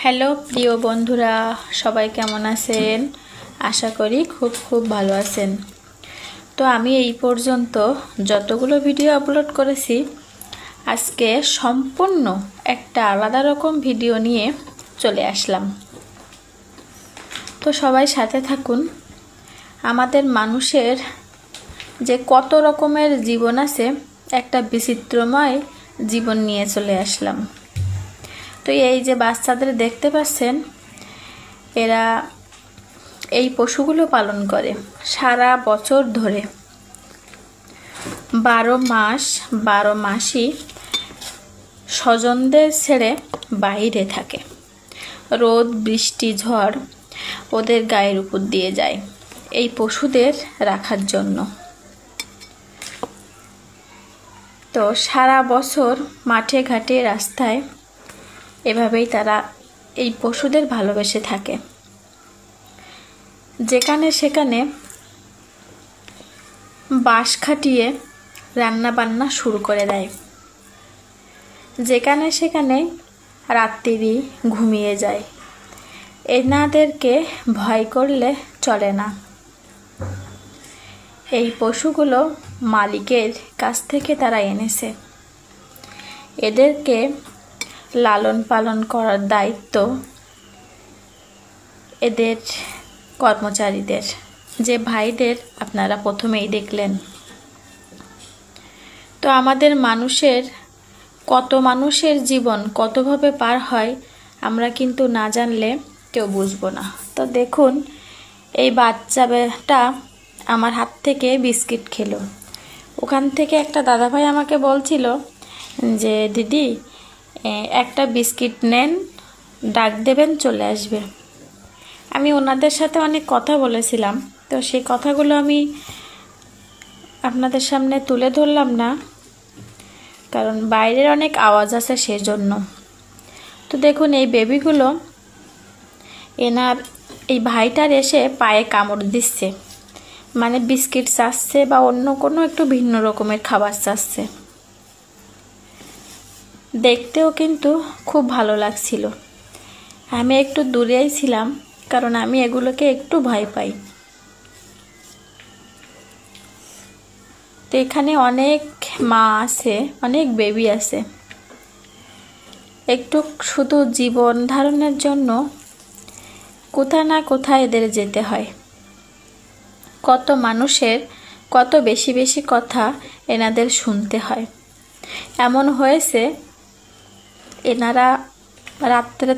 Hello প্রিয় বন্ধুরা, সবাই কেমন আছেন? আশা করি খুব ভালো আছেন। তো আমি এই পর্যন্ত যতগুলো ভিডিও আপলোড করেছি, আজকে সম্পূর্ণ একটা আলাদা রকম ভিডিও নিয়ে চলে আসলাম। তো সবাই সাথে থাকুন। আমাদের মানুষের যে কত রকমের জীবন আছে, একটা বিচিত্রময় জীবন নিয়ে চলে আসলাম। তো এই যে বাচ্চাদের দেখতে পাচ্ছেন, এরা এই পশুগুলো পালন করে সারা বছর ধরে। 12 মাসই স্বজনদের ছেড়ে বাইরে থাকে। রোদ বৃষ্টি ঝড় ওদের গায়ের উপর দিয়ে যায় এই পশুদের রাখার জন্য। তো সারা বছর মাঠে ঘাটে রাস্তায় এভাবেই তারা এই পশুদের ভালোবেসে থাকে। যেখানে সেখানে বাঁশ খাটিয়ে রান্না বান্না শুরু করে দেয়। যেখানে সেখানে রাত্রি ঘুমিয়ে যায়। এনাদেরকে ভয় করলে চলে না। এই পশুগুলো মালিকের কাছ থেকে তারা এনেছে। এদেরকে লালন পালন করার দায়িত্ব এদের কর্মচারীদের, যে ভাইদের আপনারা প্রথমেই দেখলেন। তো আমাদের কত মানুষের জীবন কতভাবে পার হয় আমরা কিন্তু না জানলে কেউ বুঝবো না। তো দেখুন, এই বাচ্চাটা আমার হাত থেকে বিস্কিট খেলো। ওখান থেকে একটা দাদাভাই আমাকে বলছিল যে দিদি, একটা বিস্কিট নেন, ডাক দেবেন, চলে আসবে। আমি ওনাদের সাথে অনেক কথা বলেছিলাম, তো সেই কথাগুলো আমি আপনাদের সামনে তুলে ধরলাম না, কারণ বাইরের অনেক আওয়াজ আছে সেজন্য। তো দেখুন, এই বেবিগুলো এনার এই ভাইটার এসে পায়ে কামড় দিচ্ছে, মানে বিস্কিট চাচ্ছে বা অন্য কোনো একটু ভিন্ন রকমের খাবার চাচ্ছে। দেখতেও কিন্তু খুব ভালো লাগছিল। আমি একটু দূরেই ছিলাম, কারণ আমি এগুলোকে একটু ভয় পাই। তো এখানে অনেক মা আছে, অনেক বেবি আছে। একটু শুধু জীবন ধারণের জন্য কোথায় না কোথায় এদের যেতে হয়। কত মানুষের কত বেশি কথা এনাদের শুনতে হয়। এমন হয়েছে, এনারা রাত্রে